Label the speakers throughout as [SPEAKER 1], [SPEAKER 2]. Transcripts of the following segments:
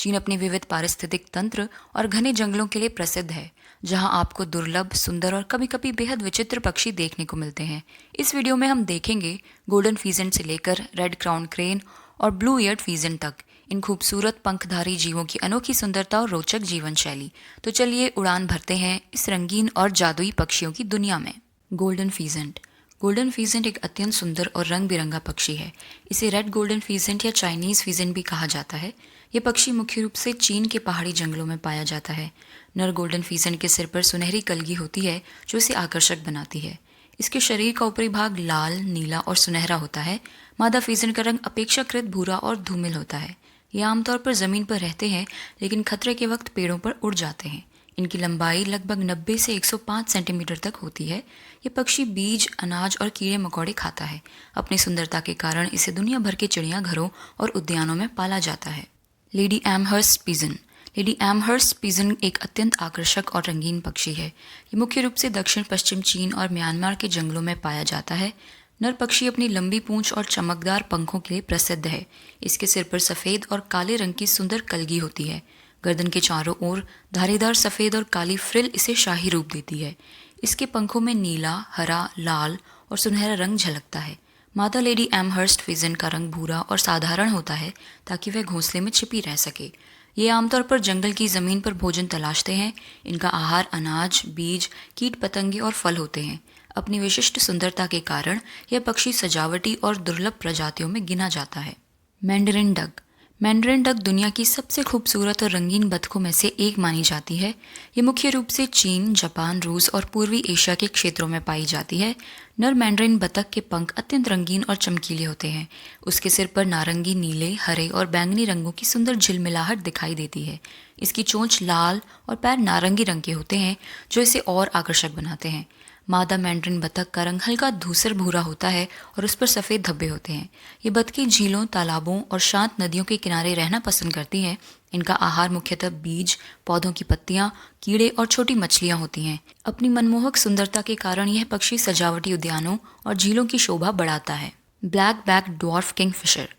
[SPEAKER 1] चीन अपने विविध पारिस्थितिक तंत्र और घने जंगलों के लिए प्रसिद्ध है, जहां आपको दुर्लभ, सुंदर और कभी कभी बेहद विचित्र पक्षी देखने को मिलते हैं। इस वीडियो में हम देखेंगे गोल्डन फीजेंट से लेकर रेड क्राउन क्रेन और ब्लू ईयर्ड फीजेंट तक इन खूबसूरत पंखधारी जीवों की अनोखी सुंदरता और रोचक जीवन शैली। तो चलिए उड़ान भरते हैं इस रंगीन और जादुई पक्षियों की दुनिया में। Golden peasant. गोल्डन फीजेंट एक अत्यंत सुंदर और रंग बिरंगा पक्षी है। इसे रेड गोल्डन फीजेंट या चाइनीज फीजेंट भी कहा जाता है। ये पक्षी मुख्य रूप से चीन के पहाड़ी जंगलों में पाया जाता है। नर गोल्डन फीजेंट के सिर पर सुनहरी कलगी होती है जो इसे आकर्षक बनाती है। इसके शरीर का ऊपरी भाग लाल, नीला और सुनहरा होता है। मादा फीजेंट का रंग अपेक्षाकृत भूरा और धूमिल होता है। ये आमतौर पर जमीन पर रहते हैं, लेकिन खतरे के वक्त पेड़ों पर उड़ जाते हैं। इनकी लंबाई लगभग 90 से 105 सेंटीमीटर तक होती है। ये पक्षी बीज, अनाज और कीड़े मकोड़े खाता है। अपनी सुंदरता के कारण इसे दुनिया भर के चिड़ियाघरों और उद्यानों में पाला जाता है। Lady Amherst pigeon. Lady Amherst pigeon एक अत्यंत आकर्षक और रंगीन पक्षी है। ये मुख्य रूप से दक्षिण पश्चिम चीन और म्यांमार के जंगलों में पाया जाता है। नर पक्षी अपनी लंबी पूंछ और चमकदार पंखों के लिए प्रसिद्ध है। इसके सिर पर सफ़ेद और काले रंग की सुंदर कलगी होती है। गर्दन के चारों ओर धारीदार सफ़ेद और काली फ्रिल इसे शाही रूप देती है। इसके पंखों में नीला, हरा, लाल और सुनहरा रंग झलकता है। मादा लेडी एमहर्स्ट फिजेंट का रंग भूरा और साधारण होता है ताकि वह घोंसले में छिपी रह सके। ये आमतौर पर जंगल की ज़मीन पर भोजन तलाशते हैं। इनका आहार अनाज, बीज, कीट पतंगे और फल होते हैं। अपनी विशिष्ट सुंदरता के कारण यह पक्षी सजावटी और दुर्लभ प्रजातियों में गिना जाता है। Mandarin duck. मैंडरिन डक दुनिया की सबसे खूबसूरत और रंगीन बतखों में से एक मानी जाती है। ये मुख्य रूप से चीन, जापान, रूस और पूर्वी एशिया के क्षेत्रों में पाई जाती है। नर मैंडरिन बतख के पंख अत्यंत रंगीन और चमकीले होते हैं। उसके सिर पर नारंगी, नीले, हरे और बैंगनी रंगों की सुंदर झिलमिलाहट दिखाई देती है। इसकी चोंच लाल और पैर नारंगी रंग के होते हैं, जो इसे और आकर्षक बनाते हैं। मादा मैंडरिन बतख का रंग हल्का धूसर भूरा होता है और उस पर सफ़ेद धब्बे होते हैं। ये बतखें झीलों, तालाबों और शांत नदियों के किनारे रहना पसंद करती हैं। इनका आहार मुख्यतः बीज, पौधों की पत्तियां, कीड़े और छोटी मछलियां होती हैं। अपनी मनमोहक सुंदरता के कारण यह पक्षी सजावटी उद्यानों और झीलों की शोभा बढ़ाता है। Black back dwarf Kingfisher.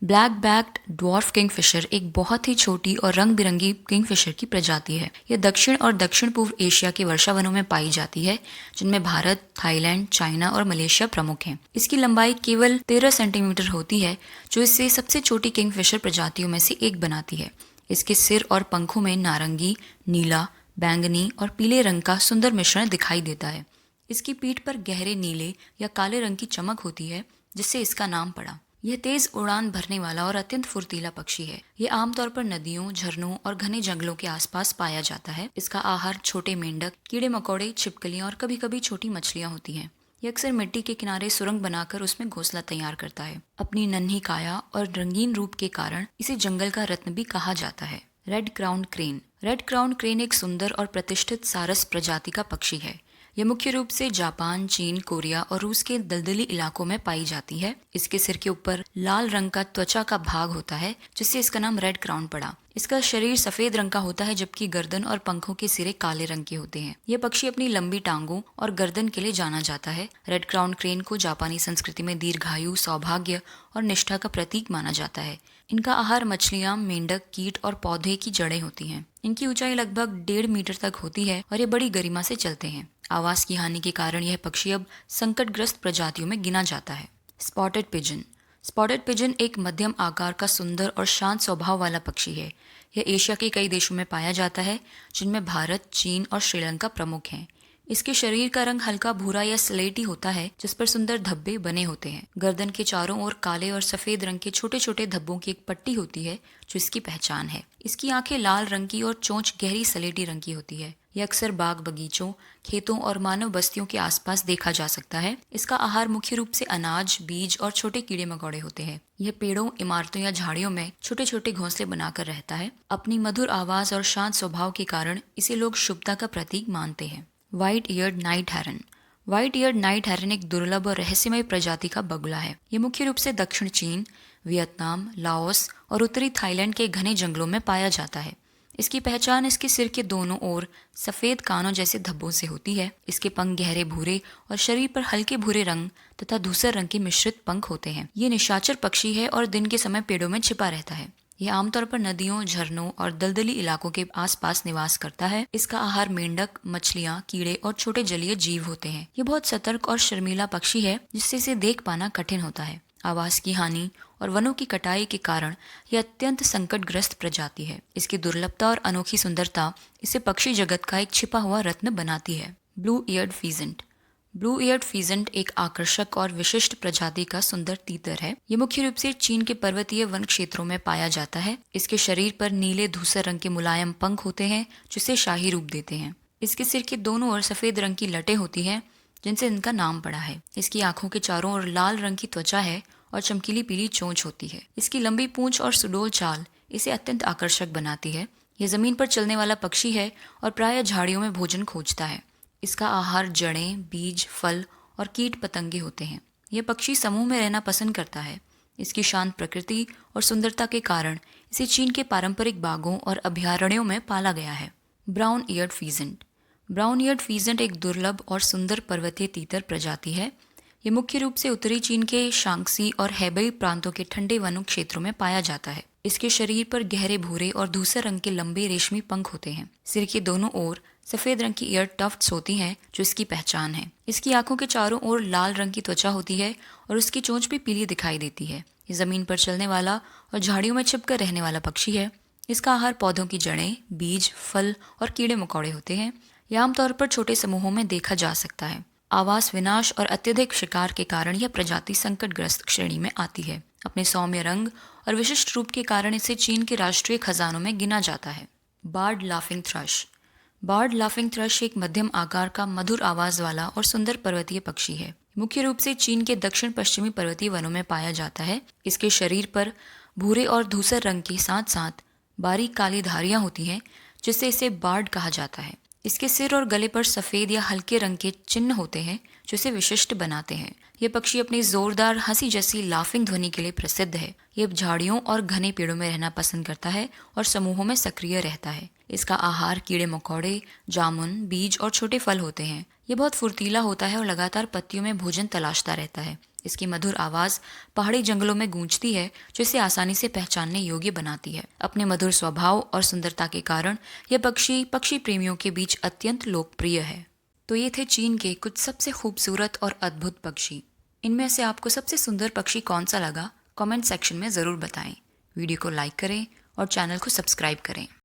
[SPEAKER 1] Black backed dwarf Kingfisher एक बहुत ही छोटी और रंग बिरंगी किंगफिशर की प्रजाति है। यह दक्षिण और दक्षिण पूर्व एशिया के वर्षावनों में पाई जाती है, जिनमें भारत, थाईलैंड, चाइना और मलेशिया प्रमुख हैं। इसकी लंबाई केवल 13 सेंटीमीटर होती है, जो इसे सबसे छोटी किंगफिशर प्रजातियों में से एक बनाती है। इसके सिर और पंखों में नारंगी, नीला, बैंगनी और पीले रंग का सुंदर मिश्रण दिखाई देता है। इसकी पीठ पर गहरे नीले या काले रंग की चमक होती है, जिससे इसका नाम पड़ा। यह तेज उड़ान भरने वाला और अत्यंत फुर्तीला पक्षी है। यह आमतौर पर नदियों, झरनों और घने जंगलों के आसपास पाया जाता है। इसका आहार छोटे मेंढक, कीड़े मकोड़े, छिपकलियां और कभी कभी छोटी मछलियां होती हैं। यह अक्सर मिट्टी के किनारे सुरंग बनाकर उसमें घोंसला तैयार करता है। अपनी नन्ही काया और रंगीन रूप के कारण इसे जंगल का रत्न भी कहा जाता है। Red crown crane. Red crown crane एक सुंदर और प्रतिष्ठित सारस प्रजाति का पक्षी है। यह मुख्य रूप से जापान, चीन, कोरिया और रूस के दलदली इलाकों में पाई जाती है। इसके सिर के ऊपर लाल रंग का त्वचा का भाग होता है, जिससे इसका नाम रेड क्राउन पड़ा। इसका शरीर सफेद रंग का होता है, जबकि गर्दन और पंखों के सिरे काले रंग के होते हैं। यह पक्षी अपनी लंबी टांगों और गर्दन के लिए जाना जाता है। रेड क्राउन क्रेन को जापानी संस्कृति में दीर्घायु, सौभाग्य और निष्ठा का प्रतीक माना जाता है। इनका आहार मछलियां, मेंढक, कीट और पौधे की जड़ें होती हैं। इनकी ऊंचाई लगभग 1.5 मीटर तक होती है और ये बड़ी गरिमा से चलते हैं। आवास की हानि के कारण यह पक्षी अब संकटग्रस्त प्रजातियों में गिना जाता है। Spotted pigeon. स्पॉटेड पिजन एक मध्यम आकार का सुंदर और शांत स्वभाव वाला पक्षी है। यह एशिया के कई देशों में पाया जाता है, जिनमें भारत, चीन और श्रीलंका प्रमुख हैं। इसके शरीर का रंग हल्का भूरा या स्लेटी होता है, जिस पर सुंदर धब्बे बने होते हैं। गर्दन के चारों ओर काले और सफेद रंग के छोटे छोटे धब्बों की एक पट्टी होती है, जो इसकी पहचान है। इसकी आंखें लाल रंग की और चोंच गहरी स्लेटी रंग की होती है। यह अक्सर बाग बगीचों, खेतों और मानव बस्तियों के आसपास देखा जा सकता है। इसका आहार मुख्य रूप से अनाज, बीज और छोटे कीड़े मकोड़े होते हैं। यह पेड़ों, इमारतों या झाड़ियों में छोटे छोटे घोंसले बनाकर रहता है। अपनी मधुर आवाज और शांत स्वभाव के कारण इसे लोग शुभता का प्रतीक मानते हैं। व्हाइट ईयर्ड नाइट हेरन। व्हाइट ईयर्ड नाइट हेरन एक दुर्लभ और रहस्यमय प्रजाति का बगुला है। ये मुख्य रूप से दक्षिण चीन, वियतनाम, लाओस और उत्तरी थाईलैंड के घने जंगलों में पाया जाता है। इसकी पहचान इसके सिर के दोनों ओर सफेद कानों जैसे धब्बों से होती है। इसके पंख गहरे भूरे और शरीर पर हल्के भूरे रंग तथा धूसर रंग के मिश्रित पंख होते हैं। ये निशाचर पक्षी है और दिन के समय पेड़ों में छिपा रहता है। यह आमतौर पर नदियों, झरनों और दलदली इलाकों के आसपास निवास करता है। इसका आहार मेंढक, मछलियाँ, कीड़े और छोटे जलीय जीव होते हैं। ये बहुत सतर्क और शर्मीला पक्षी है, जिससे इसे देख पाना कठिन होता है। आवास की हानि और वनों की कटाई के कारण यह अत्यंत संकटग्रस्त प्रजाति है। इसकी दुर्लभता और अनोखी सुंदरता इसे पक्षी जगत का एक छिपा हुआ रत्न बनाती है। Blue eared peasant. Blue eared peasant एक आकर्षक और विशिष्ट प्रजाति का सुंदर तीतर है। ये मुख्य रूप से चीन के पर्वतीय वन क्षेत्रों में पाया जाता है। इसके शरीर पर नीले धूसर रंग के मुलायम पंख होते हैं, जिसे शाही रूप देते हैं। इसके सिर के दोनों ओर सफेद रंग की लटें होती हैं, जिनसे इनका नाम पड़ा है। इसकी आंखों के चारों ओर लाल रंग की त्वचा है और चमकीली पीली चोंच होती है। इसकी लंबी पूंछ और सुडौल चाल इसे अत्यंत आकर्षक बनाती है। यह जमीन पर चलने वाला पक्षी है और प्रायः झाड़ियों में भोजन खोजता है। इसका आहार जड़ें, बीज, फल और कीट पतंगे होते हैं। यह पक्षी समूह में रहना पसंद करता है। इसकी शांत प्रकृति और सुंदरता के कारण इसे चीन के पारंपरिक बागों और अभयारण्यों में पाला गया है। Brown eared peasant. Brown eared peasant एक दुर्लभ और सुंदर पर्वतीय तीतर प्रजाति है। ये मुख्य रूप से उत्तरी चीन के शांक्सी और हेबेई प्रांतों के ठंडे वनों क्षेत्रों में पाया जाता है। इसके शरीर पर गहरे भूरे और धूसर रंग के लंबे रेशमी पंख होते हैं। सिर के दोनों ओर सफेद रंग की ईयर टफ्ट्स होती हैं, जो इसकी पहचान है। इसकी आंखों के चारों ओर लाल रंग की त्वचा होती है और उसकी चोंच भी पीली दिखाई देती है। ये जमीन पर चलने वाला और झाड़ियों में छिपकर रहने वाला पक्षी है। इसका आहार पौधों की जड़ें, बीज, फल और कीड़े मकोड़े होते हैं। यह आमतौर पर छोटे समूहों में देखा जा सकता है। आवास विनाश और अत्यधिक शिकार के कारण यह प्रजाति संकटग्रस्त श्रेणी में आती है। अपने सौम्य रंग और विशिष्ट रूप के कारण इसे चीन के राष्ट्रीय खजानों में गिना जाता है। Barred laughing thrush. Barred laughing thrush एक मध्यम आकार का मधुर आवाज वाला और सुंदर पर्वतीय पक्षी है। मुख्य रूप से चीन के दक्षिण पश्चिमी पर्वतीय वनों में पाया जाता है। इसके शरीर पर भूरे और धूसर रंग के साथ साथ बारीक काली धारियां होती हैं, जिससे इसे बार्ड कहा जाता है। इसके सिर और गले पर सफेद या हल्के रंग के चिन्ह होते हैं, जो इसे विशिष्ट बनाते हैं। यह पक्षी अपनी जोरदार हंसी जैसी लाफिंग ध्वनि के लिए प्रसिद्ध है। यह झाड़ियों और घने पेड़ों में रहना पसंद करता है और समूहों में सक्रिय रहता है। इसका आहार कीड़े मकोड़े, जामुन, बीज और छोटे फल होते हैं। यह बहुत फुर्तीला होता है और लगातार पत्तियों में भोजन तलाशता रहता है। इसकी मधुर आवाज पहाड़ी जंगलों में गूंजती है, जो इसे आसानी से पहचानने योग्य बनाती है। अपने मधुर स्वभाव और सुंदरता के कारण यह पक्षी प्रेमियों के बीच अत्यंत लोकप्रिय है। तो ये थे चीन के कुछ सबसे खूबसूरत और अद्भुत पक्षी। इनमें से आपको सबसे सुंदर पक्षी कौन सा लगा, कमेंट सेक्शन में ज़रूर बताएं। वीडियो को लाइक करें और चैनल को सब्सक्राइब करें।